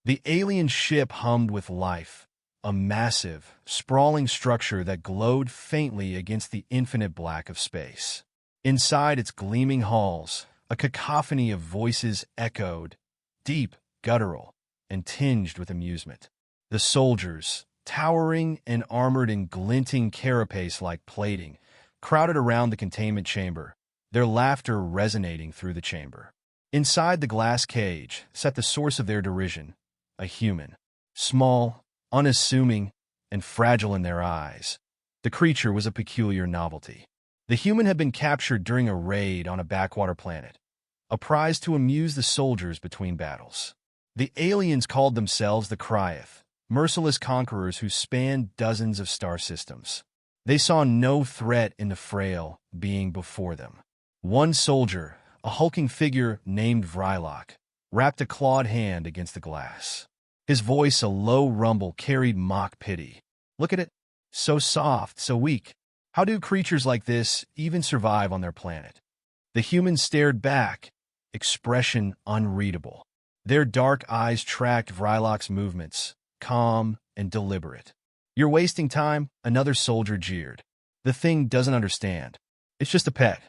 The alien ship hummed with life, a massive, sprawling structure that glowed faintly against the infinite black of space. Inside its gleaming halls, a cacophony of voices echoed, deep, guttural, and tinged with amusement. The soldiers, towering and armored in glinting carapace-like plating, crowded around the containment chamber, their laughter resonating through the chamber. Inside the glass cage sat the source of their derision, a human, small, unassuming, and fragile in their eyes. The creature was a peculiar novelty. The human had been captured during a raid on a backwater planet, a prize to amuse the soldiers between battles. The aliens called themselves the Cryeth, merciless conquerors who spanned dozens of star systems. They saw no threat in the frail being before them. One soldier, a hulking figure named Vrylok, wrapped a clawed hand against the glass. His voice, a low rumble, carried mock pity. "Look at it. So soft, so weak. How do creatures like this even survive on their planet?" The humans stared back, expression unreadable. Their dark eyes tracked Vrylok's movements, calm and deliberate. "You're wasting time," another soldier jeered. "The thing doesn't understand. It's just a pet.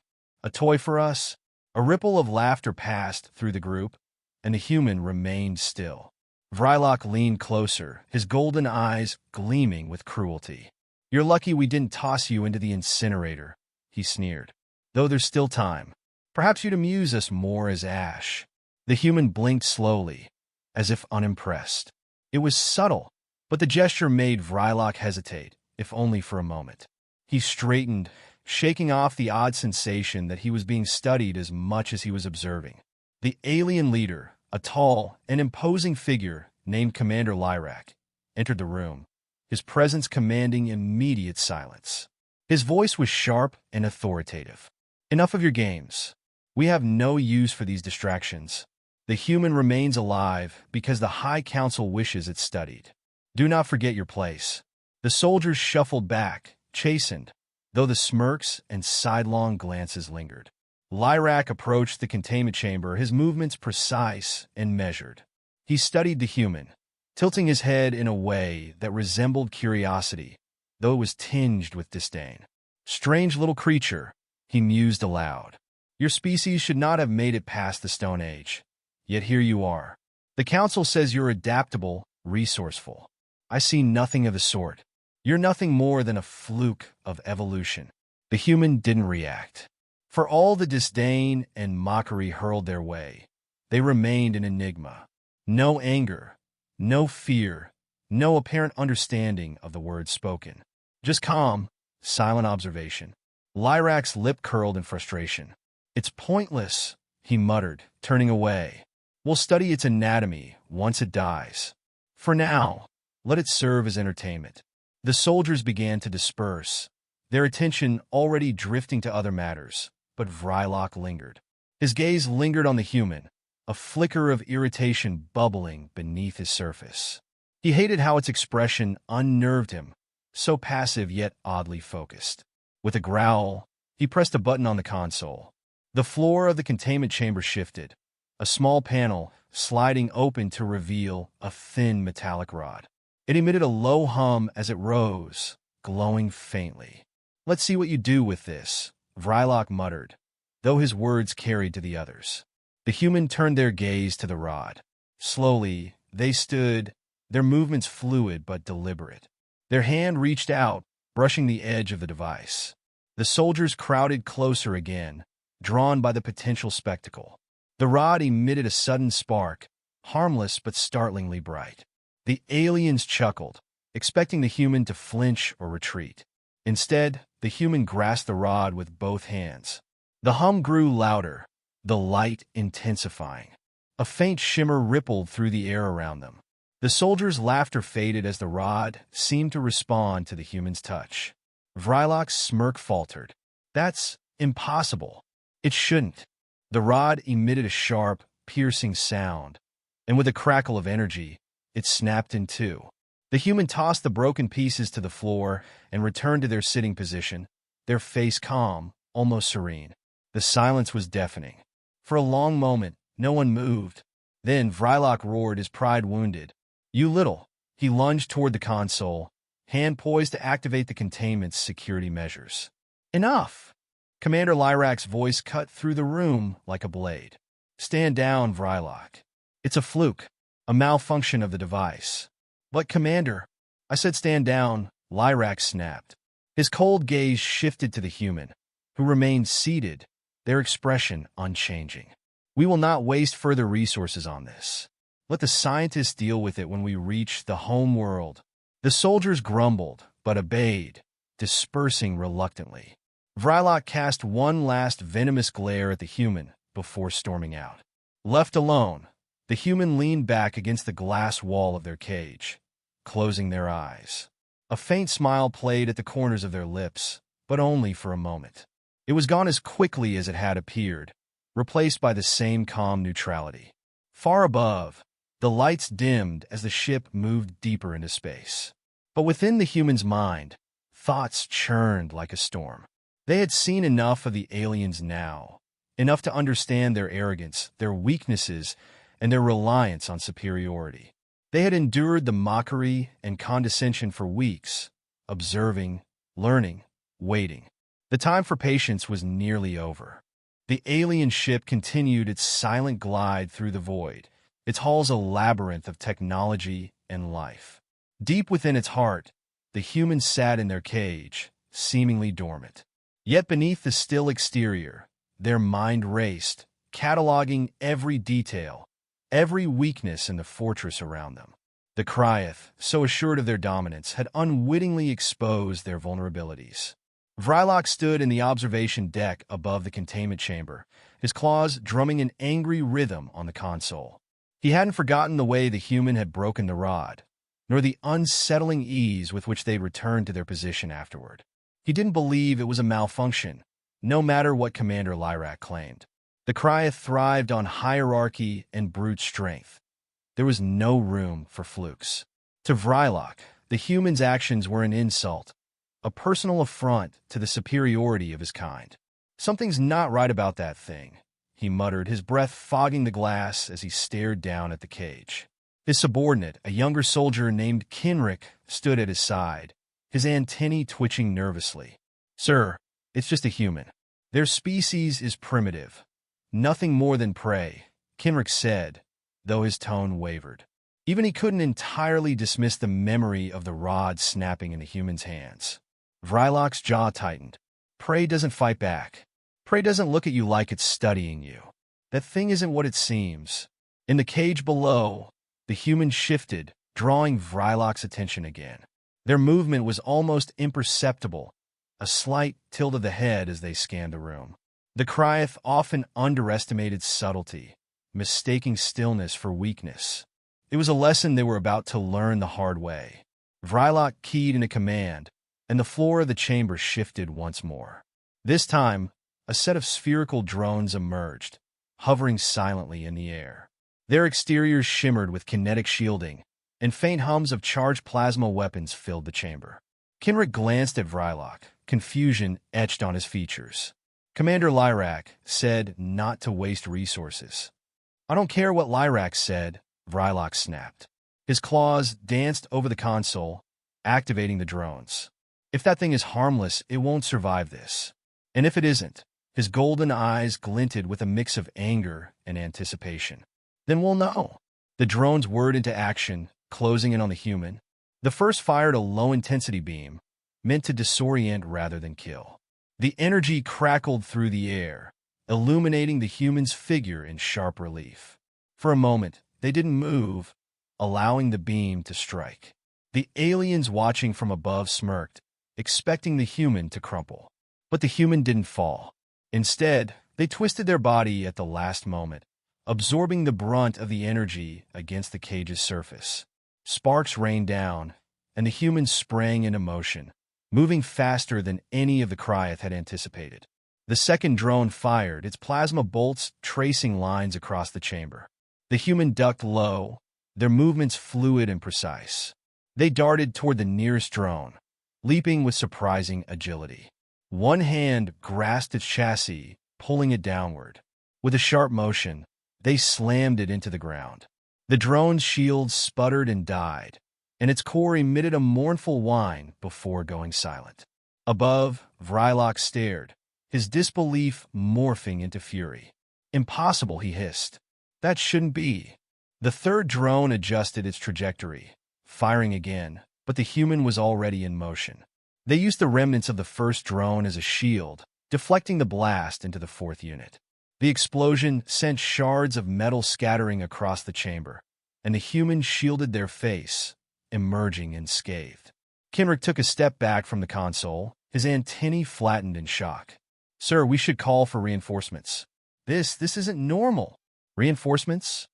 A toy for us." A ripple of laughter passed through the group, and the human remained still. Vrylok leaned closer, his golden eyes gleaming with cruelty. "You're lucky we didn't toss you into the incinerator," he sneered. "Though there's still time. Perhaps you'd amuse us more as ash." The human blinked slowly, as if unimpressed. It was subtle, but the gesture made Vrylok hesitate, if only for a moment. He straightened, shaking off the odd sensation that he was being studied as much as he was observing. The alien leader, a tall and imposing figure named Commander Lyrak, entered the room, his presence commanding immediate silence. His voice was sharp and authoritative. "Enough of your games. We have no use for these distractions. The human remains alive because the High Council wishes it studied. Do not forget your place." The soldiers shuffled back, chastened, though the smirks and sidelong glances lingered. Lyrak approached the containment chamber, his movements precise and measured. He studied the human, tilting his head in a way that resembled curiosity, though it was tinged with disdain. "Strange little creature," he mused aloud. "Your species should not have made it past the Stone Age. Yet here you are. The Council says you're adaptable, resourceful. I see nothing of the sort. You're nothing more than a fluke of evolution." The human didn't react. For all the disdain and mockery hurled their way, they remained an enigma. No anger, no fear, no apparent understanding of the words spoken. Just calm, silent observation. Lyrak's lip curled in frustration. "It's pointless," he muttered, turning away. "We'll study its anatomy once it dies. For now, let it serve as entertainment." The soldiers began to disperse, their attention already drifting to other matters, but Vrylok lingered. His gaze lingered on the human, a flicker of irritation bubbling beneath his surface. He hated how its expression unnerved him, so passive yet oddly focused. With a growl, he pressed a button on the console. The floor of the containment chamber shifted, a small panel sliding open to reveal a thin metallic rod. It emitted a low hum as it rose, glowing faintly. "Let's see what you do with this," Vrylok muttered, though his words carried to the others. The human turned their gaze to the rod. Slowly, they stood, their movements fluid but deliberate. Their hand reached out, brushing the edge of the device. The soldiers crowded closer again, drawn by the potential spectacle. The rod emitted a sudden spark, harmless but startlingly bright. The aliens chuckled, expecting the human to flinch or retreat. Instead, the human grasped the rod with both hands. The hum grew louder, the light intensifying. A faint shimmer rippled through the air around them. The soldiers' laughter faded as the rod seemed to respond to the human's touch. Vrylok's smirk faltered. "That's impossible. It shouldn't." The rod emitted a sharp, piercing sound, and with a crackle of energy, it snapped in two. The human tossed the broken pieces to the floor and returned to their sitting position, their face calm, almost serene. The silence was deafening. For a long moment, no one moved, Then Vrylok roared, his pride wounded. You little. He lunged toward the console, hand poised to activate the containment's security measures. Enough! Commander Lyrak's voice cut through the room like a blade. Stand down, Vrylok. It's a fluke, a malfunction of the device. But, Commander, I said stand down, Lyrak snapped. His cold gaze shifted to the human, who remained seated, their expression unchanging. We will not waste further resources on this. Let the scientists deal with it when we reach the home world. The soldiers grumbled, but obeyed, dispersing reluctantly. Vrylok cast one last venomous glare at the human before storming out. Left alone, the human leaned back against the glass wall of their cage, closing their eyes. A faint smile played at the corners of their lips, but only for a moment. It was gone as quickly as it had appeared, replaced by the same calm neutrality. Far above, the lights dimmed as the ship moved deeper into space. But within the human's mind, thoughts churned like a storm. They had seen enough of the aliens now, enough to understand their arrogance, their weaknesses, and their reliance on superiority. They had endured the mockery and condescension for weeks, observing, learning, waiting. The time for patience was nearly over. The alien ship continued its silent glide through the void, its halls a labyrinth of technology and life. Deep within its heart, the humans sat in their cage, seemingly dormant. Yet beneath the still exterior, their mind raced, cataloging every detail, every weakness in the fortress around them. The Cryoth, so assured of their dominance, had unwittingly exposed their vulnerabilities. Vrylok stood in the observation deck above the containment chamber, his claws drumming an angry rhythm on the console. He hadn't forgotten the way the human had broken the rod, nor the unsettling ease with which they returned to their position afterward. He didn't believe it was a malfunction, no matter what Commander Lyrak claimed. The Cryoth thrived on hierarchy and brute strength. There was no room for flukes. To Vrylok, the human's actions were an insult, a personal affront to the superiority of his kind. Something's not right about that thing, he muttered, his breath fogging the glass as he stared down at the cage. His subordinate, a younger soldier named Kinrick, stood at his side, his antennae twitching nervously. Sir, it's just a human. Their species is primitive. Nothing more than prey, Kinrick said, though his tone wavered. Even he couldn't entirely dismiss the memory of the rod snapping in the human's hands. Vrylok's jaw tightened. Prey doesn't fight back. Prey doesn't look at you like it's studying you. That thing isn't what it seems. In the cage below, the human shifted, drawing Vrylok's attention again. Their movement was almost imperceptible, a slight tilt of the head as they scanned the room. The Cryoth often underestimated subtlety, mistaking stillness for weakness. It was a lesson they were about to learn the hard way. Vrylok keyed in a command, and the floor of the chamber shifted once more. This time, a set of spherical drones emerged, hovering silently in the air. Their exteriors shimmered with kinetic shielding, and faint hums of charged plasma weapons filled the chamber. Kinrick glanced at Vrylok, confusion etched on his features. Commander Lyrak said not to waste resources. I don't care what Lyrak said, Vrylok snapped. His claws danced over the console, activating the drones. If that thing is harmless, it won't survive this. And if it isn't, his golden eyes glinted with a mix of anger and anticipation. Then we'll know. The drones whirred into action, closing in on the human. The first fired a low-intensity beam, meant to disorient rather than kill. The energy crackled through the air, illuminating the human's figure in sharp relief. For a moment, they didn't move, allowing the beam to strike. The aliens watching from above smirked, expecting the human to crumple. But the human didn't fall. Instead, they twisted their body at the last moment, absorbing the brunt of the energy against the cage's surface. Sparks rained down, and the human sprang into motion, moving faster than any of the Cryoth had anticipated. The second drone fired, its plasma bolts tracing lines across the chamber. The human ducked low, their movements fluid and precise. They darted toward the nearest drone, leaping with surprising agility. One hand grasped its chassis, pulling it downward. With a sharp motion, They slammed it into the ground. The drone's shields sputtered and died, and its core emitted a mournful whine before going silent. Above, Vrylok stared, his disbelief morphing into fury. "Impossible," he hissed. "That shouldn't be." The third drone adjusted its trajectory, firing again, but the human was already in motion. They used the remnants of the first drone as a shield, deflecting the blast into the fourth unit. The explosion sent shards of metal scattering across the chamber, and the humans shielded their face, emerging unscathed. Kenrick took a step back from the console, his antennae flattened in shock. "Sir, we should call for reinforcements. This isn't normal." "Reinforcements?"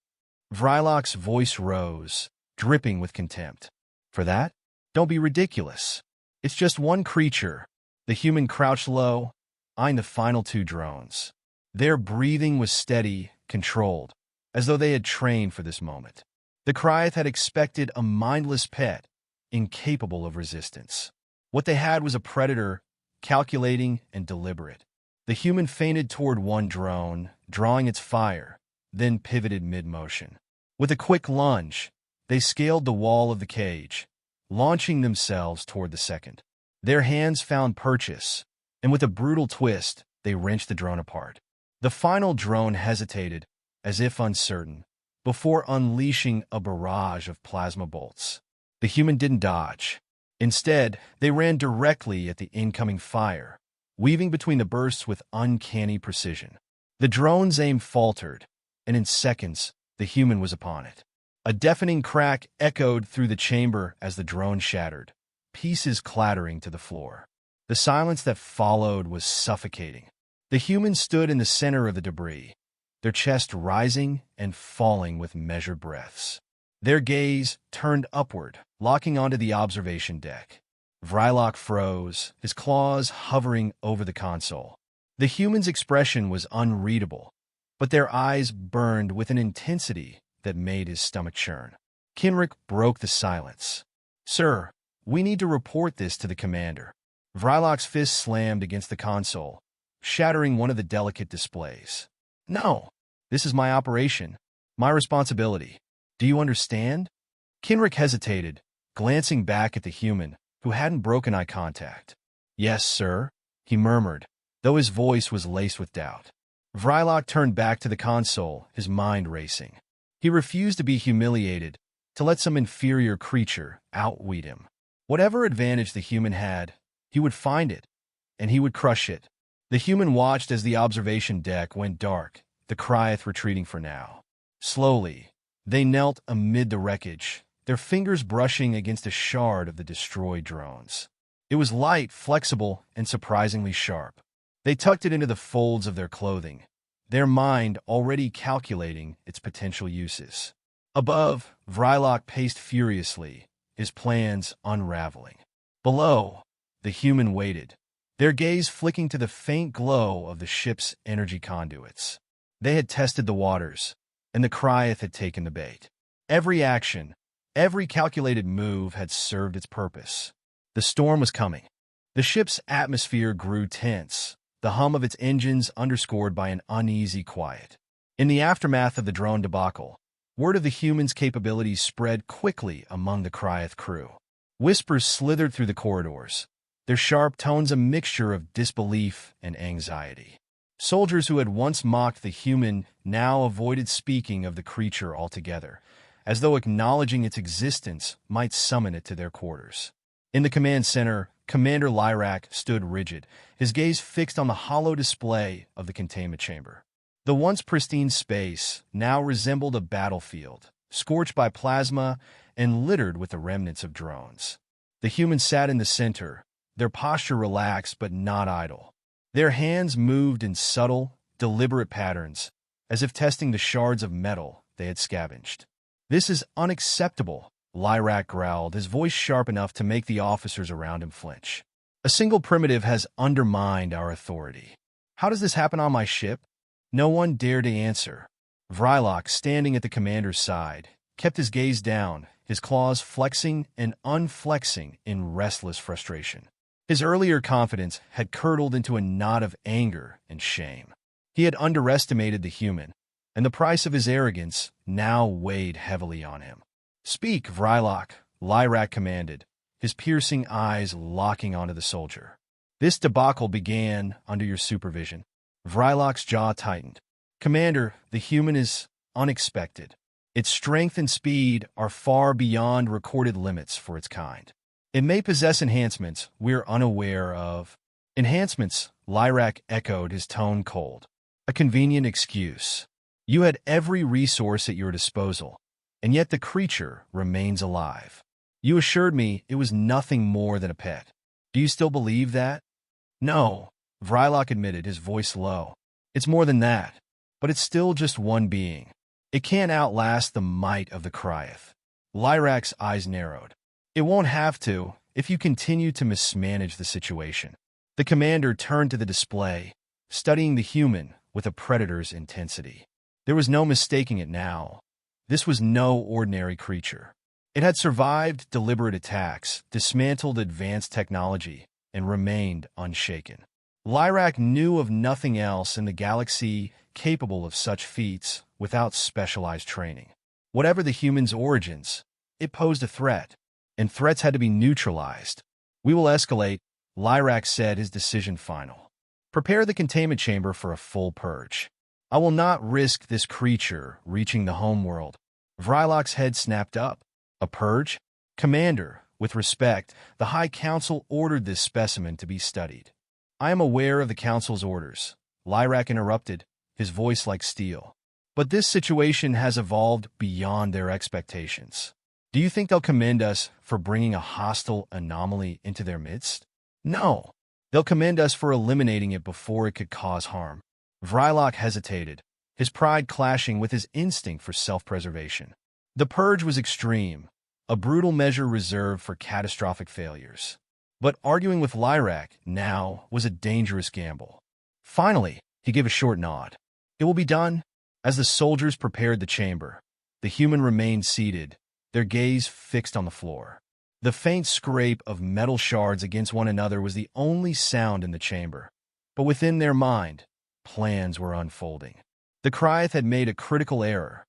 Vrylok's voice rose, dripping with contempt. "For that? Don't be ridiculous. It's just one creature." The human crouched low, eyeing the final two drones. Their breathing was steady, controlled, as though they had trained for this moment. The Cryath had expected a mindless pet, incapable of resistance. What they had was a predator, calculating and deliberate. The human feinted toward one drone, drawing its fire, then pivoted mid-motion. With a quick lunge, they scaled the wall of the cage, launching themselves toward the second. Their hands found purchase, and with a brutal twist, they wrenched the drone apart. The final drone hesitated, as if uncertain, before unleashing a barrage of plasma bolts. The human didn't dodge. Instead, they ran directly at the incoming fire, weaving between the bursts with uncanny precision. The drone's aim faltered, and in seconds, the human was upon it. A deafening crack echoed through the chamber as the drone shattered, pieces clattering to the floor. The silence that followed was suffocating. The humans stood in the center of the debris, their chest rising and falling with measured breaths. Their gaze turned upward, locking onto the observation deck. Vrylok froze, his claws hovering over the console. The human's expression was unreadable, but their eyes burned with an intensity that made his stomach churn. Kenrick broke the silence. "Sir, we need to report this to the commander." Vrylok's fist slammed against the console, shattering one of the delicate displays. "No, this is my operation, my responsibility. Do you understand?" Kenrick hesitated, glancing back at the human, who hadn't broken eye contact. "Yes, sir," he murmured, though his voice was laced with doubt. Vrylok turned back to the console, his mind racing. He refused to be humiliated, to let some inferior creature outwit him. Whatever advantage the human had, he would find it, and he would crush it. The human watched as the observation deck went dark, the Cryath retreating for now. Slowly, they knelt amid the wreckage, their fingers brushing against a shard of the destroyed drones. It was light, flexible, and surprisingly sharp. They tucked it into the folds of their clothing, their mind already calculating its potential uses. Above, Vrylok paced furiously, his plans unraveling. Below, the human waited, their gaze flicking to the faint glow of the ship's energy conduits. They had tested the waters, and the Cryath had taken the bait. Every action, every calculated move had served its purpose. The storm was coming. The ship's atmosphere grew tense, the hum of its engines underscored by an uneasy quiet. In the aftermath of the drone debacle, word of the humans' capabilities spread quickly among the Cryath crew. Whispers slithered through the corridors, their sharp tones a mixture of disbelief and anxiety. Soldiers who had once mocked the human now avoided speaking of the creature altogether, as though acknowledging its existence might summon it to their quarters. In the command center, Commander Lyrak stood rigid, his gaze fixed on the hollow display of the containment chamber. The once pristine space now resembled a battlefield, scorched by plasma and littered with the remnants of drones. The humans sat in the center, their posture relaxed but not idle. Their hands moved in subtle, deliberate patterns, as if testing the shards of metal they had scavenged. "This is unacceptable," Lyrak growled, his voice sharp enough to make the officers around him flinch. "A single primitive has undermined our authority. How does this happen on my ship?" No one dared to answer. Vrylok, standing at the commander's side, kept his gaze down, his claws flexing and unflexing in restless frustration. His earlier confidence had curdled into a knot of anger and shame. He had underestimated the human, and the price of his arrogance now weighed heavily on him. "Speak, Vrylok," Lyrak commanded, his piercing eyes locking onto the soldier. "This debacle began under your supervision." Vrylok's jaw tightened. "Commander, the human is unexpected. Its strength and speed are far beyond recorded limits for its kind. It may possess enhancements we're unaware of." "Enhancements," Lyrak echoed, his tone cold. "A convenient excuse. You had every resource at your disposal, and yet the creature remains alive. You assured me it was nothing more than a pet. Do you still believe that?" "No," Vrylok admitted, his voice low. "It's more than that, but it's still just one being. It can't outlast the might of the Kryeth." Lyrak's eyes narrowed. "It won't have to if you continue to mismanage the situation." The commander turned to the display, studying the human with a predator's intensity. There was no mistaking it now. This was no ordinary creature. It had survived deliberate attacks, dismantled advanced technology, and remained unshaken. Lyrak knew of nothing else in the galaxy capable of such feats without specialized training. Whatever the human's origins, it posed a threat, and threats had to be neutralized. "We will escalate," Lyrak said, his decision final. "Prepare the containment chamber for a full purge. I will not risk this creature reaching the homeworld." Vrylok's head snapped up. "A purge?" "Commander, with respect, the High Council ordered this specimen to be studied." "I am aware of the Council's orders," Lyrak interrupted, his voice like steel. "But this situation has evolved beyond their expectations. Do you think they'll commend us for bringing a hostile anomaly into their midst?" "No. They'll commend us for eliminating it before it could cause harm." Vrylok hesitated, his pride clashing with his instinct for self-preservation. The purge was extreme, a brutal measure reserved for catastrophic failures. But arguing with Lyrak now was a dangerous gamble. Finally, he gave a short nod. "It will be done." As the soldiers prepared the chamber, the human remained seated, their gaze fixed on the floor. The faint scrape of metal shards against one another was the only sound in the chamber. But within their mind, plans were unfolding. The Kryeth had made a critical error.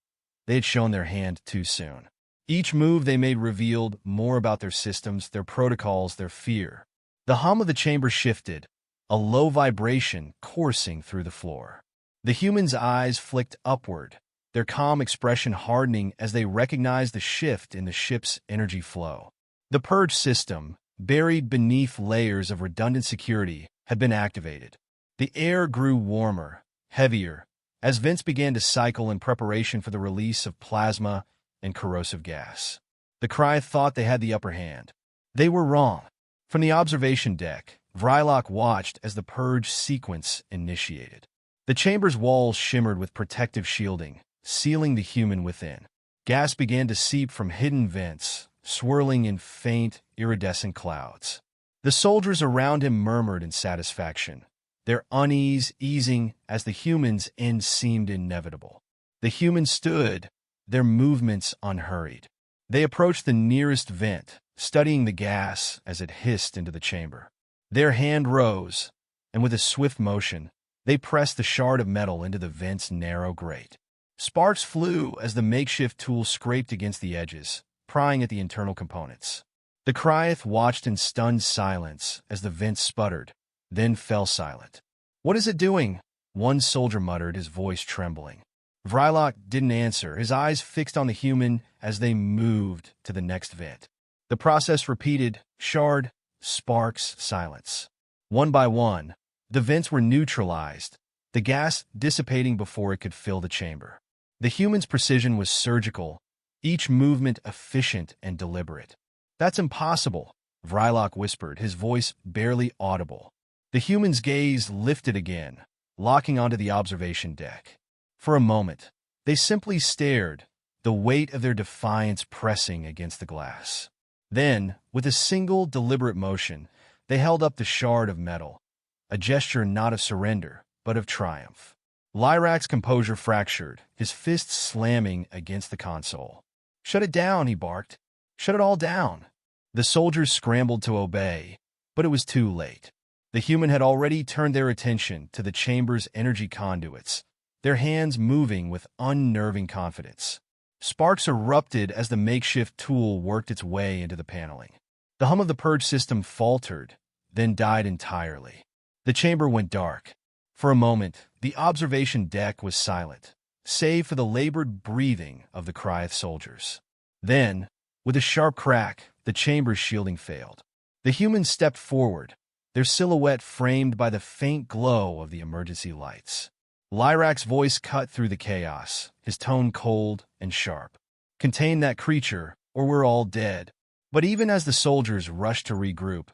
They had shown their hand too soon. Each move they made revealed more about their systems, their protocols, their fear. The hum of the chamber shifted, a low vibration coursing through the floor. The human's eyes flicked upward, their calm expression hardening as they recognized the shift in the ship's energy flow. The purge system, buried beneath layers of redundant security, had been activated. The air grew warmer, heavier, as vents began to cycle in preparation for the release of plasma and corrosive gas. The Kryeth thought they had the upper hand. They were wrong. From the observation deck, Vrylok watched as the purge sequence initiated. The chamber's walls shimmered with protective shielding, sealing the human within. Gas began to seep from hidden vents, swirling in faint, iridescent clouds. The soldiers around him murmured in satisfaction, their unease easing as the human's end seemed inevitable. The human stood, their movements unhurried. They approached the nearest vent, studying the gas as it hissed into the chamber. Their hand rose, and with a swift motion, they pressed the shard of metal into the vent's narrow grate. Sparks flew as the makeshift tool scraped against the edges, prying at the internal components. The Kryeth watched in stunned silence as the vent sputtered, then fell silent. "What is it doing?" one soldier muttered, his voice trembling. Vrylok didn't answer, his eyes fixed on the human as they moved to the next vent. The process repeated, shard, sparks, silence. One by one, the vents were neutralized, the gas dissipating before it could fill the chamber. The human's precision was surgical, each movement efficient and deliberate. "That's impossible," Vrylok whispered, his voice barely audible. The human's gaze lifted again, locking onto the observation deck. For a moment, they simply stared, the weight of their defiance pressing against the glass. Then, with a single deliberate motion, they held up the shard of metal, a gesture not of surrender, but of triumph. Lyrak's composure fractured, his fists slamming against the console. "Shut it down," he barked. "Shut it all down." The soldiers scrambled to obey, but it was too late. The human had already turned their attention to the chamber's energy conduits, their hands moving with unnerving confidence. Sparks erupted as the makeshift tool worked its way into the paneling. The hum of the purge system faltered, then died entirely. The chamber went dark. For a moment, the observation deck was silent, save for the labored breathing of the Cryeth soldiers. Then, with a sharp crack, the chamber's shielding failed. The humans stepped forward, their silhouette framed by the faint glow of the emergency lights. Lyrak's voice cut through the chaos, his tone cold and sharp. "Contain that creature, or we're all dead." But even as the soldiers rushed to regroup,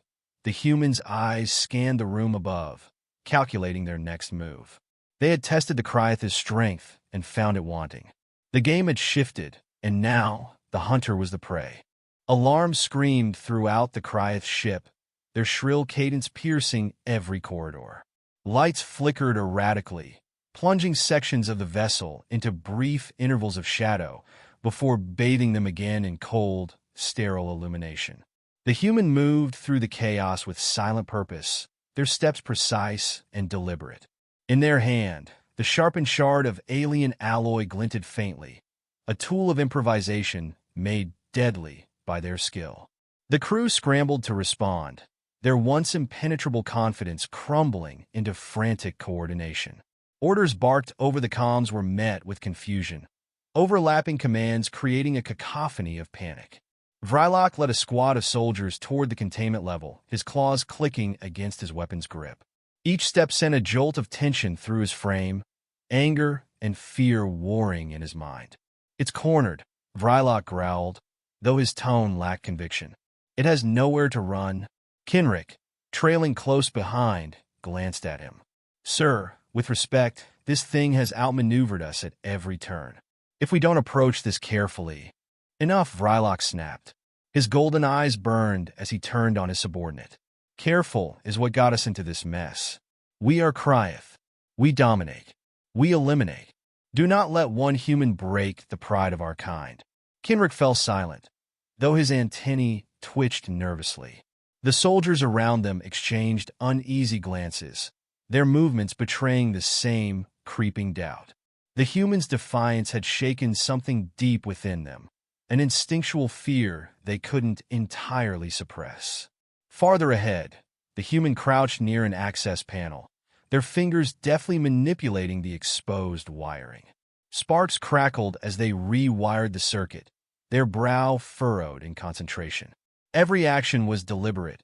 the humans' eyes scanned the room above, calculating their next move. They had tested the Cryeth's strength and found it wanting. The game had shifted, and now the hunter was the prey. Alarms screamed throughout the Cryeth ship, their shrill cadence piercing every corridor. Lights flickered erratically, plunging sections of the vessel into brief intervals of shadow before bathing them again in cold, sterile illumination. The human moved through the chaos with silent purpose, their steps precise and deliberate. In their hand, the sharpened shard of alien alloy glinted faintly, a tool of improvisation made deadly by their skill. The crew scrambled to respond, their once impenetrable confidence crumbling into frantic coordination. Orders barked over the comms were met with confusion, overlapping commands creating a cacophony of panic. Vrylok led a squad of soldiers toward the containment level, his claws clicking against his weapon's grip. Each step sent a jolt of tension through his frame, anger and fear warring in his mind. "It's cornered," Vrylok growled, though his tone lacked conviction. "It has nowhere to run." Kenrick, trailing close behind, glanced at him. "Sir, with respect, this thing has outmaneuvered us at every turn. If we don't approach this carefully—" "Enough," Vrylok snapped. His golden eyes burned as he turned on his subordinate. "Careful is what got us into this mess. We are Cryeth. We dominate. We eliminate. Do not let one human break the pride of our kind." Kenrick fell silent, though his antennae twitched nervously. The soldiers around them exchanged uneasy glances, their movements betraying the same creeping doubt. The humans' defiance had shaken something deep within them, an instinctual fear they couldn't entirely suppress. Farther ahead, the human crouched near an access panel, their fingers deftly manipulating the exposed wiring. Sparks crackled as they rewired the circuit, their brow furrowed in concentration. Every action was deliberate,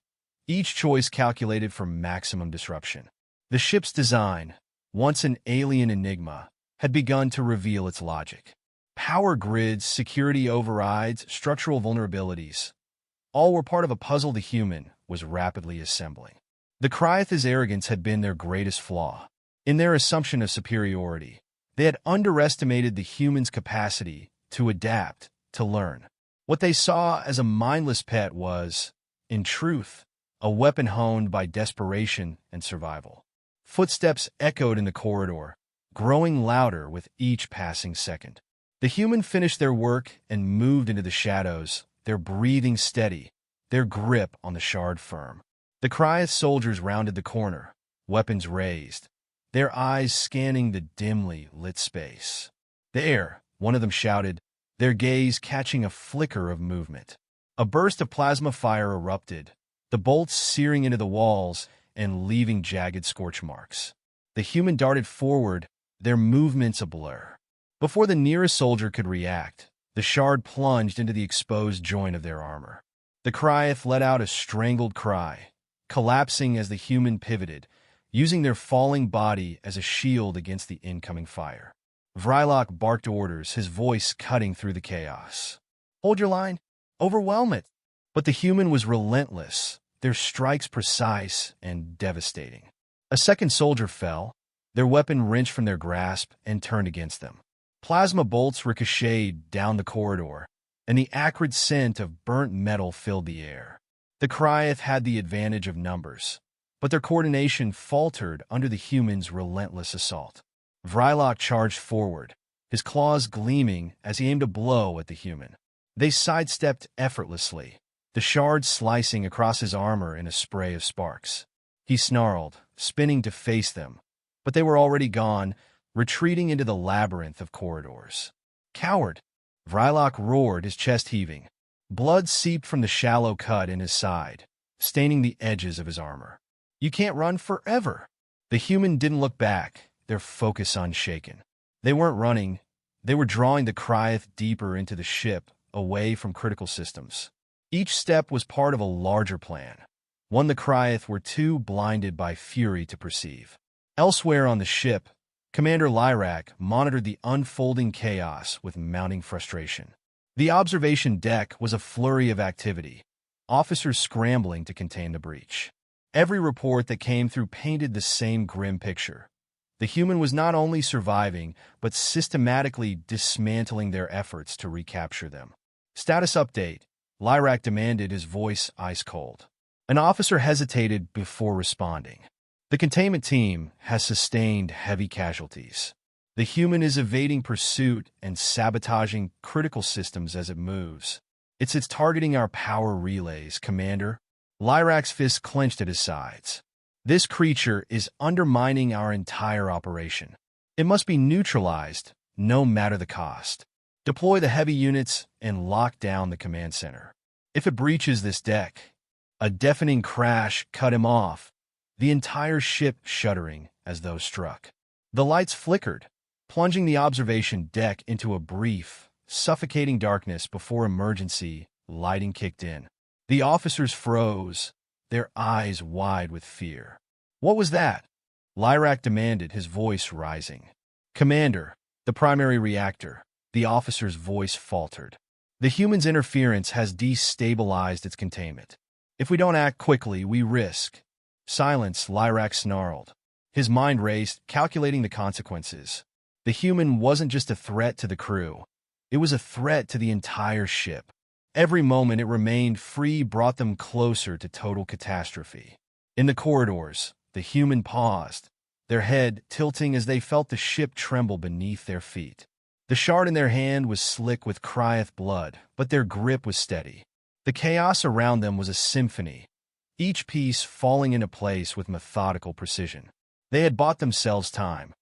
each choice calculated for maximum disruption. The ship's design, once an alien enigma, had begun to reveal its logic. Power grids, security overrides, structural vulnerabilities, all were part of a puzzle the human was rapidly assembling. The Cryeth's arrogance had been their greatest flaw. In their assumption of superiority, they had underestimated the human's capacity to adapt, to learn. What they saw as a mindless pet was, in truth, a weapon honed by desperation and survival. Footsteps echoed in the corridor, growing louder with each passing second. The human finished their work and moved into the shadows, their breathing steady, their grip on the shard firm. The Cryeth soldiers rounded the corner, weapons raised, their eyes scanning the dimly lit space. "There," one of them shouted, their gaze catching a flicker of movement. A burst of plasma fire erupted, the bolts searing into the walls and leaving jagged scorch marks. The human darted forward, their movements a blur. Before the nearest soldier could react, the shard plunged into the exposed joint of their armor. The Cryeth let out a strangled cry, collapsing as the human pivoted, using their falling body as a shield against the incoming fire. Vrylok barked orders, his voice cutting through the chaos. "Hold your line. Overwhelm it." But the human was relentless, their strikes precise and devastating. A second soldier fell, their weapon wrenched from their grasp and turned against them. Plasma bolts ricocheted down the corridor, and the acrid scent of burnt metal filled the air. The Cryeth had the advantage of numbers, but their coordination faltered under the human's relentless assault. Vrylok charged forward, his claws gleaming as he aimed a blow at the human. They sidestepped effortlessly, the shards slicing across his armor in a spray of sparks. He snarled, spinning to face them, but they were already gone, retreating into the labyrinth of corridors. "Coward!" Vrylok roared, his chest heaving. Blood seeped from the shallow cut in his side, staining the edges of his armor. "You can't run forever!" The human didn't look back, their focus unshaken. They weren't running. They were drawing the Kryth deeper into the ship, away from critical systems. Each step was part of a larger plan, one the Kryth were too blinded by fury to perceive. Elsewhere on the ship, Commander Lyrak monitored the unfolding chaos with mounting frustration. The observation deck was a flurry of activity, officers scrambling to contain the breach. Every report that came through painted the same grim picture. The human was not only surviving, but systematically dismantling their efforts to recapture them. "Status update," Lyrak demanded, his voice ice-cold. An officer hesitated before responding. "The containment team has sustained heavy casualties. The human is evading pursuit and sabotaging critical systems as it moves. It's targeting our power relays, Commander." Lyrak's fists clenched at his sides. "This creature is undermining our entire operation. It must be neutralized, no matter the cost. Deploy the heavy units and lock down the command center. If it breaches this deck..." A deafening crash cut him off, the entire ship shuddering as though struck. The lights flickered, plunging the observation deck into a brief, suffocating darkness before emergency lighting kicked in. The officers froze, their eyes wide with fear. "What was that?" Lyrak demanded, his voice rising. "Commander, the primary reactor." The officer's voice faltered. "The human's interference has destabilized its containment. If we don't act quickly, we risk..." "Silence," Lyrak snarled. His mind raced, calculating the consequences. The human wasn't just a threat to the crew. It was a threat to the entire ship. Every moment it remained free brought them closer to total catastrophe. In the corridors, the human paused, their head tilting as they felt the ship tremble beneath their feet. The shard in their hand was slick with Kryth blood, but their grip was steady. The chaos around them was a symphony, each piece falling into place with methodical precision. They had bought themselves time.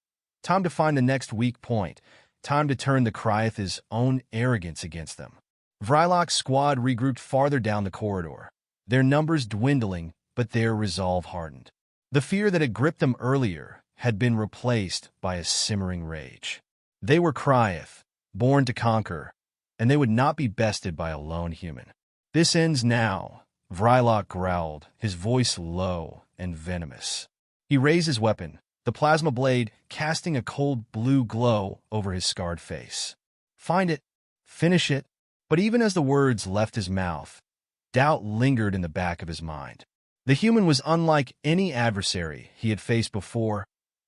Time to find the next weak point, time to turn the Kryth's own arrogance against them. Vrylok's squad regrouped farther down the corridor, their numbers dwindling, but their resolve hardened. The fear that had gripped them earlier had been replaced by a simmering rage. They were Kryth, born to conquer, and they would not be bested by a lone human. "This ends now," Vrylok growled, his voice low and venomous. He raised his weapon, the plasma blade casting a cold blue glow over his scarred face. "Find it. Finish it." But even as the words left his mouth, doubt lingered in the back of his mind. The human was unlike any adversary he had faced before,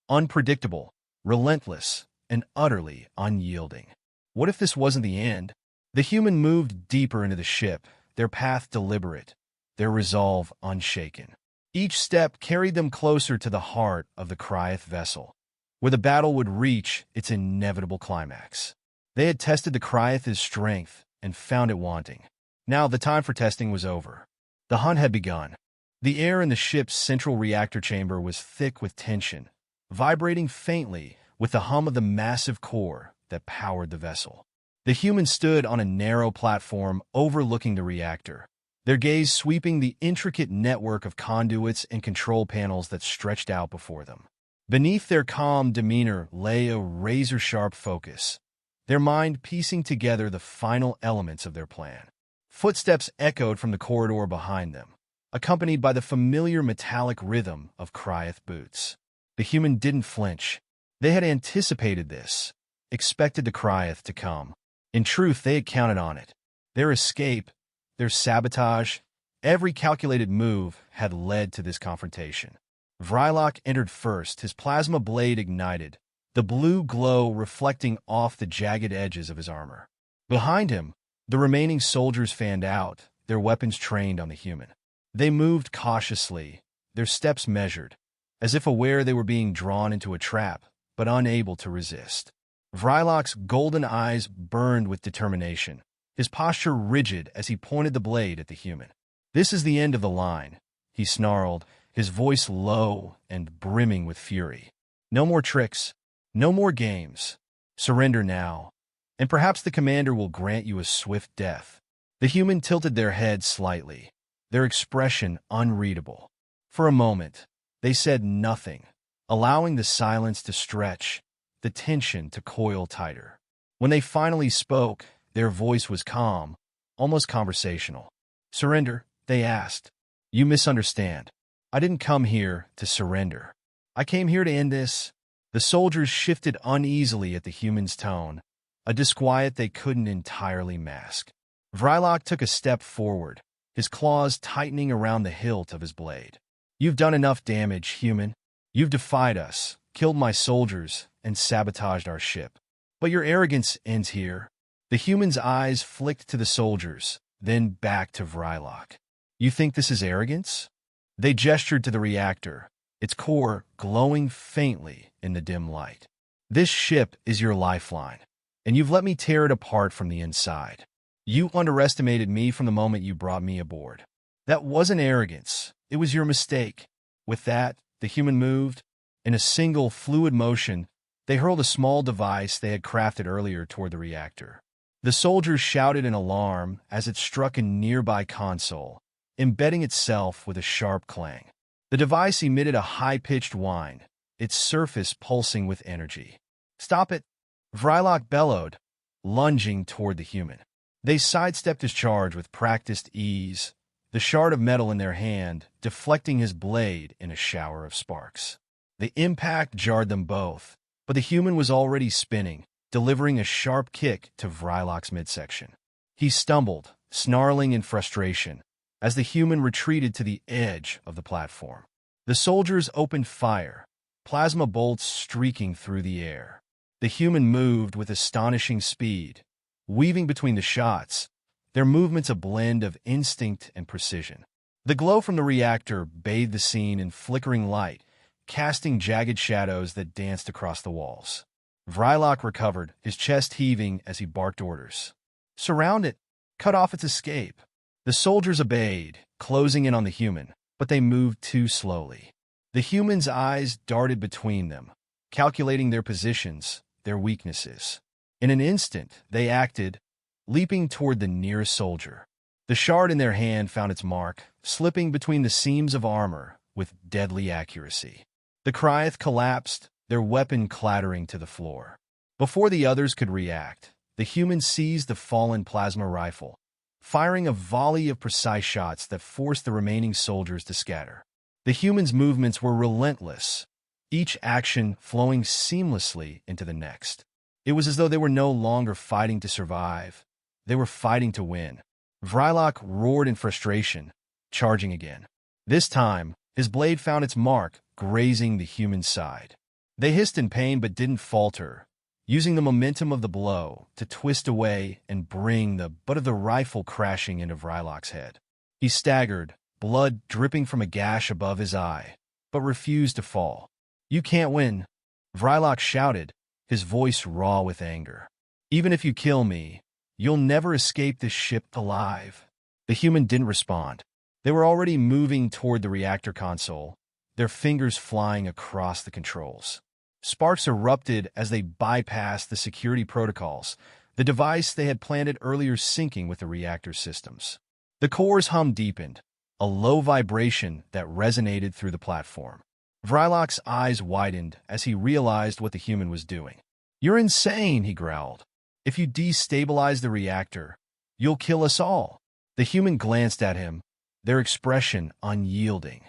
unpredictable, relentless, and utterly unyielding. What if this wasn't the end? The human moved deeper into the ship, their path deliberate, their resolve unshaken. Each step carried them closer to the heart of the Kryth vessel, where the battle would reach its inevitable climax. They had tested the Kryth's strength and found it wanting. Now the time for testing was over. The hunt had begun. The air in the ship's central reactor chamber was thick with tension, vibrating faintly with the hum of the massive core that powered the vessel. The humans stood on a narrow platform overlooking the reactor, their gaze sweeping the intricate network of conduits and control panels that stretched out before them. Beneath their calm demeanor lay a razor-sharp focus, their mind piecing together the final elements of their plan. Footsteps echoed from the corridor behind them, accompanied by the familiar metallic rhythm of Kryth boots. The human didn't flinch. They had anticipated this, expected the Kryth to come. In truth, they had counted on it. Their escape, their sabotage, every calculated move had led to this confrontation. Vrylok entered first, his plasma blade ignited, the blue glow reflecting off the jagged edges of his armor. Behind him, the remaining soldiers fanned out, their weapons trained on the human. They moved cautiously, their steps measured, as if aware they were being drawn into a trap, but unable to resist. Vrylok's golden eyes burned with determination, his posture rigid as he pointed the blade at the human. "This is the end of the line," he snarled, his voice low and brimming with fury. "No more tricks. No more games. Surrender now, and perhaps the commander will grant you a swift death. The human tilted their head slightly, their expression unreadable. For a moment, they said nothing, allowing the silence to stretch, the tension to coil tighter. When they finally spoke, their voice was calm, almost conversational. Surrender, they asked. You misunderstand. I didn't come here to surrender. I came here to end this. The soldiers shifted uneasily at the human's tone, a disquiet they couldn't entirely mask. Vrylok took a step forward, his claws tightening around the hilt of his blade. You've done enough damage, human. You've defied us, killed my soldiers, and sabotaged our ship. But your arrogance ends here. The human's eyes flicked to the soldiers, then back to Vrylok. You think this is arrogance? They gestured to the reactor, its core glowing faintly in the dim light. This ship is your lifeline, and you've let me tear it apart from the inside. You underestimated me from the moment you brought me aboard. That wasn't arrogance. It was your mistake. With that, the human moved. In a single fluid motion, they hurled a small device they had crafted earlier toward the reactor. The soldiers shouted in alarm as it struck a nearby console, embedding itself with a sharp clang. The device emitted a high-pitched whine, its surface pulsing with energy. Stop it! Vrylok bellowed, lunging toward the human. They sidestepped his charge with practiced ease, the shard of metal in their hand deflecting his blade in a shower of sparks. The impact jarred them both, but the human was already spinning, delivering a sharp kick to Vrylok's midsection. He stumbled, snarling in frustration, as the human retreated to the edge of the platform. The soldiers opened fire, plasma bolts streaking through the air. The human moved with astonishing speed, weaving between the shots, their movements a blend of instinct and precision. The glow from the reactor bathed the scene in flickering light, casting jagged shadows that danced across the walls. Vrylok recovered, his chest heaving as he barked orders. Surround it! Cut off its escape! The soldiers obeyed, closing in on the human, but they moved too slowly. The human's eyes darted between them, calculating their positions, their weaknesses. In an instant, they acted, leaping toward the nearest soldier. The shard in their hand found its mark, slipping between the seams of armor with deadly accuracy. The Cryath collapsed, their weapon clattering to the floor. Before the others could react, the human seized the fallen plasma rifle, firing a volley of precise shots that forced the remaining soldiers to scatter. The human's movements were relentless, each action flowing seamlessly into the next. It was as though they were no longer fighting to survive. They were fighting to win. Vrylok roared in frustration, charging again. This time, his blade found its mark, grazing the human's side. They hissed in pain but didn't falter, using the momentum of the blow to twist away and bring the butt of the rifle crashing into Vrylok's head. He staggered, blood dripping from a gash above his eye, but refused to fall. You can't win, Vrylok shouted, his voice raw with anger. Even if you kill me, you'll never escape this ship alive. The human didn't respond. They were already moving toward the reactor console, their fingers flying across the controls. Sparks erupted as they bypassed the security protocols, the device they had planted earlier syncing with the reactor systems. The core's hum deepened, a low vibration that resonated through the platform. Vrylok's eyes widened as he realized what the human was doing. You're insane, he growled. If you destabilize the reactor, you'll kill us all. The human glanced at him, their expression unyielding.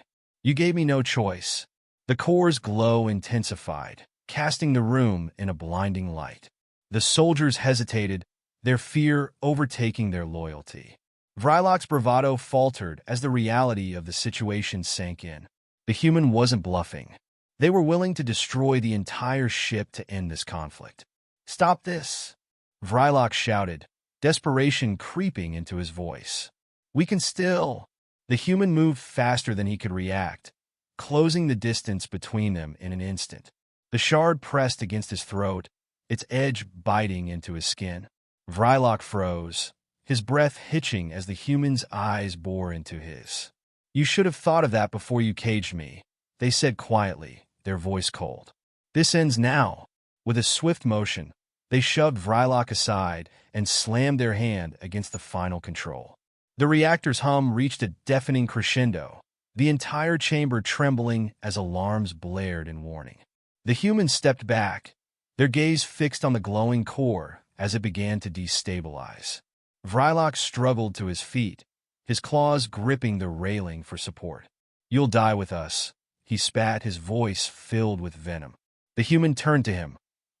You gave me no choice. The core's glow intensified, casting the room in a blinding light. The soldiers hesitated, their fear overtaking their loyalty. Vrylok's bravado faltered as the reality of the situation sank in. The human wasn't bluffing. They were willing to destroy the entire ship to end this conflict. Stop this! Vrylok shouted, desperation creeping into his voice. We can still... The human moved faster than he could react, closing the distance between them in an instant. The shard pressed against his throat, its edge biting into his skin. Vrylok froze, his breath hitching as the human's eyes bore into his. You should have thought of that before you caged me, they said quietly, their voice cold. This ends now. With a swift motion, they shoved Vrylok aside and slammed their hand against the final control. The reactor's hum reached a deafening crescendo, the entire chamber trembling as alarms blared in warning. The humans stepped back, their gaze fixed on the glowing core as it began to destabilize. Vrylok struggled to his feet, his claws gripping the railing for support. "You'll die with us," he spat, his voice filled with venom. The human turned to him,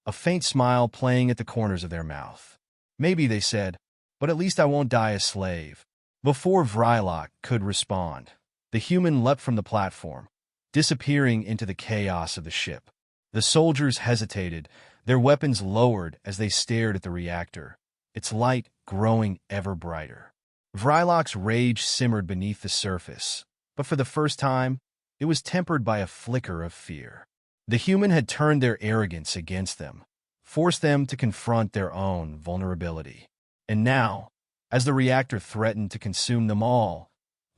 a faint smile playing at the corners of their mouth. "Maybe," they said, "but at least I won't die a slave." Before Vrylok could respond, the human leapt from the platform, disappearing into the chaos of the ship. The soldiers hesitated, their weapons lowered as they stared at the reactor, its light growing ever brighter. Vrylok's rage simmered beneath the surface, but for the first time, it was tempered by a flicker of fear. The human had turned their arrogance against them, forced them to confront their own vulnerability. And now, as the reactor threatened to consume them all,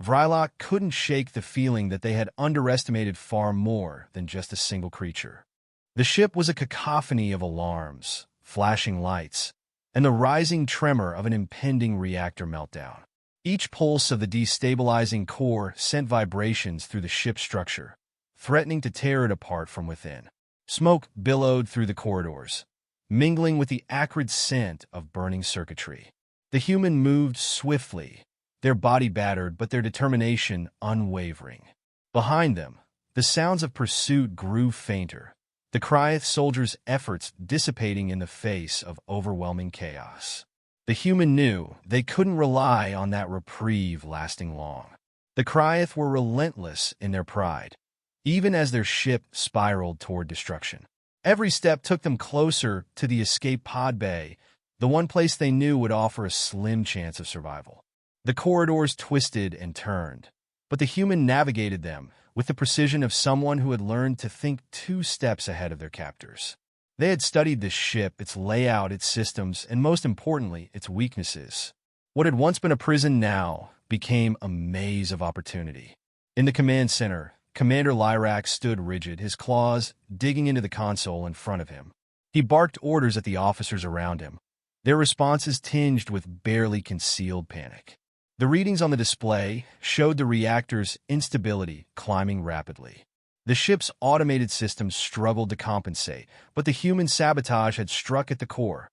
Vrylok couldn't shake the feeling that they had underestimated far more than just a single creature. The ship was a cacophony of alarms, flashing lights, and the rising tremor of an impending reactor meltdown. Each pulse of the destabilizing core sent vibrations through the ship's structure, threatening to tear it apart from within. Smoke billowed through the corridors, mingling with the acrid scent of burning circuitry. The human moved swiftly, their body battered but their determination unwavering. Behind them, the sounds of pursuit grew fainter, the Kryth soldiers' efforts dissipating in the face of overwhelming chaos. The human knew they couldn't rely on that reprieve lasting long. The Kryth were relentless in their pride, even as their ship spiraled toward destruction. Every step took them closer to the escape pod bay, the one place they knew would offer a slim chance of survival. The corridors twisted and turned, but the human navigated them with the precision of someone who had learned to think 2 steps ahead of their captors. They had studied this ship, its layout, its systems, and most importantly, its weaknesses. What had once been a prison now became a maze of opportunity. In the command center, Commander Lyrak stood rigid, his claws digging into the console in front of him. He barked orders at the officers around him, their responses tinged with barely concealed panic. The readings on the display showed the reactor's instability climbing rapidly. The ship's automated systems struggled to compensate, but the human sabotage had struck at the core,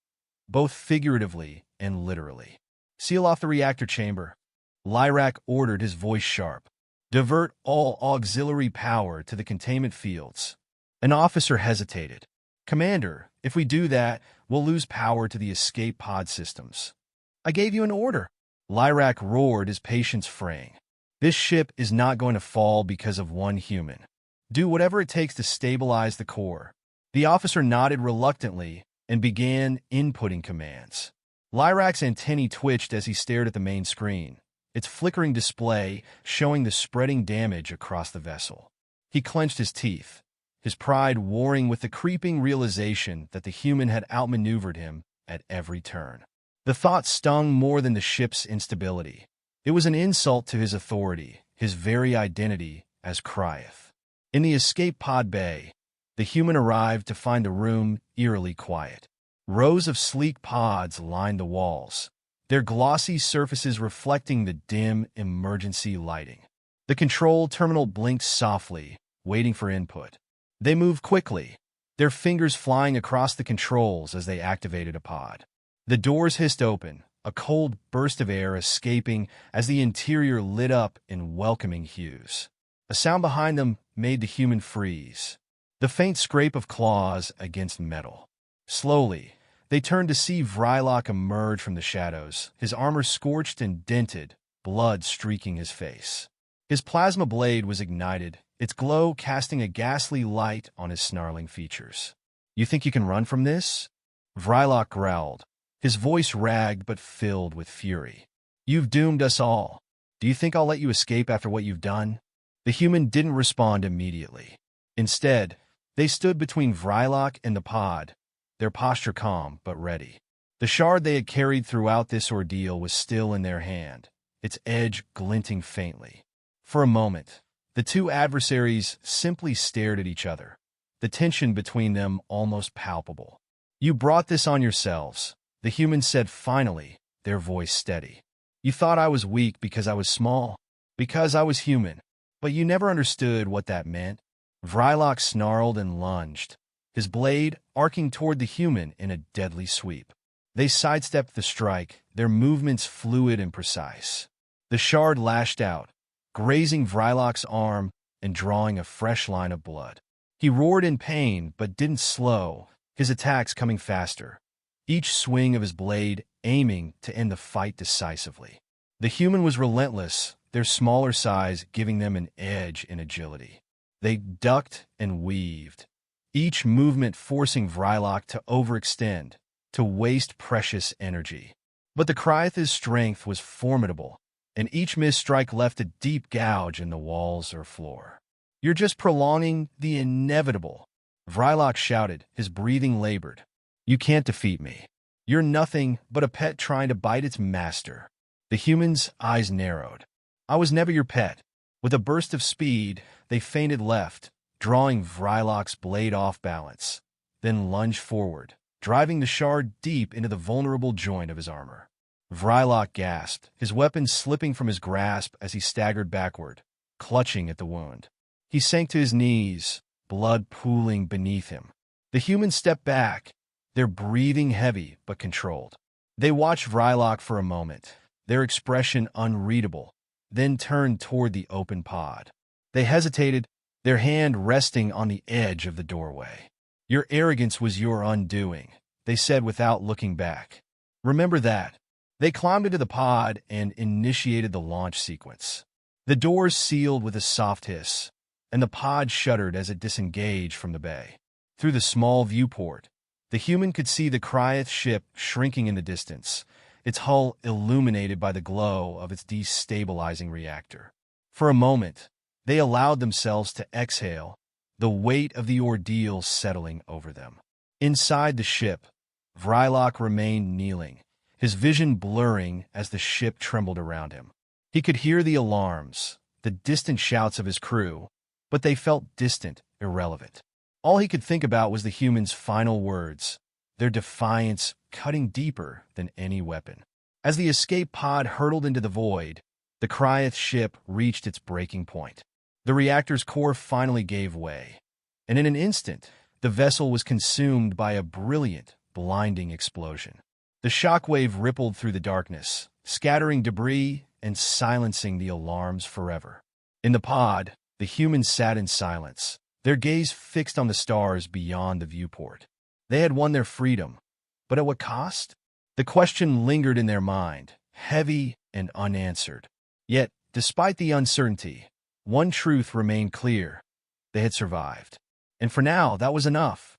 both figuratively and literally. "Seal off the reactor chamber," Lyrak ordered, his voice sharp. "Divert all auxiliary power to the containment fields." An officer hesitated. "Commander, if we do that, we'll lose power to the escape pod systems." "I gave you an order," Lyrak roared, his patience fraying. "This ship is not going to fall because of one human. Do whatever it takes to stabilize the core." The officer nodded reluctantly and began inputting commands. Lyrak's antennae twitched as he stared at the main screen, its flickering display showing the spreading damage across the vessel. He clenched his teeth, his pride warring with the creeping realization that the human had outmaneuvered him at every turn. The thought stung more than the ship's instability. It was an insult to his authority, his very identity as Kryth. In the escape pod bay, the human arrived to find the room eerily quiet. Rows of sleek pods lined the walls, their glossy surfaces reflecting the dim emergency lighting. The control terminal blinked softly, waiting for input. They moved quickly, their fingers flying across the controls as they activated a pod. The doors hissed open, a cold burst of air escaping as the interior lit up in welcoming hues. A sound behind them made the human freeze, the faint scrape of claws against metal. Slowly, they turned to see Vrylok emerge from the shadows, his armor scorched and dented, blood streaking his face. His plasma blade was ignited, its glow casting a ghastly light on his snarling features. "You think you can run from this?" Vrylok growled, his voice ragged but filled with fury. "You've doomed us all. Do you think I'll let you escape after what you've done?" The human didn't respond immediately. Instead, they stood between Vrylok and the pod, their posture calm but ready. The shard they had carried throughout this ordeal was still in their hand, its edge glinting faintly. For a moment, the two adversaries simply stared at each other, the tension between them almost palpable. "You brought this on yourselves," the human said finally, their voice steady. "You thought I was weak because I was small, because I was human, but you never understood what that meant." Vrylok snarled and lunged, his blade arcing toward the human in a deadly sweep. They sidestepped the strike, their movements fluid and precise. The shard lashed out, grazing Vrylok's arm and drawing a fresh line of blood. He roared in pain but didn't slow, his attacks coming faster, each swing of his blade aiming to end the fight decisively. The human was relentless, their smaller size giving them an edge in agility. They ducked and weaved, each movement forcing Vrylok to overextend, to waste precious energy. But the Kryath's strength was formidable, and each missed strike left a deep gouge in the walls or floor. "You're just prolonging the inevitable," Vrylok shouted, his breathing labored. "You can't defeat me. You're nothing but a pet trying to bite its master." The human's eyes narrowed. "I was never your pet." With a burst of speed, they feinted left, drawing Vrylok's blade off balance, then lunged forward, driving the shard deep into the vulnerable joint of his armor. Vrylok gasped, his weapon slipping from his grasp as he staggered backward, clutching at the wound. He sank to his knees, blood pooling beneath him. The humans stepped back, their breathing heavy but controlled. They watched Vrylok for a moment, their expression unreadable, then turned toward the open pod. They hesitated, their hand resting on the edge of the doorway. "Your arrogance was your undoing," they said without looking back. "Remember that." They climbed into the pod and initiated the launch sequence. The doors sealed with a soft hiss, and the pod shuddered as it disengaged from the bay. Through the small viewport, the human could see the Kryath ship shrinking in the distance, its hull illuminated by the glow of its destabilizing reactor. For a moment, they allowed themselves to exhale, the weight of the ordeal settling over them. Inside the ship, Vrylok remained kneeling, his vision blurring as the ship trembled around him. He could hear the alarms, the distant shouts of his crew, but they felt distant, irrelevant. All he could think about was the human's final words, their defiance cutting deeper than any weapon. As the escape pod hurtled into the void, the Kryath ship reached its breaking point. The reactor's core finally gave way, and in an instant, the vessel was consumed by a brilliant, blinding explosion. The shockwave rippled through the darkness, scattering debris and silencing the alarms forever. In the pod, the humans sat in silence, their gaze fixed on the stars beyond the viewport. They had won their freedom, but at what cost? The question lingered in their mind, heavy and unanswered. Yet, despite the uncertainty, one truth remained clear: they had survived. And for now, that was enough.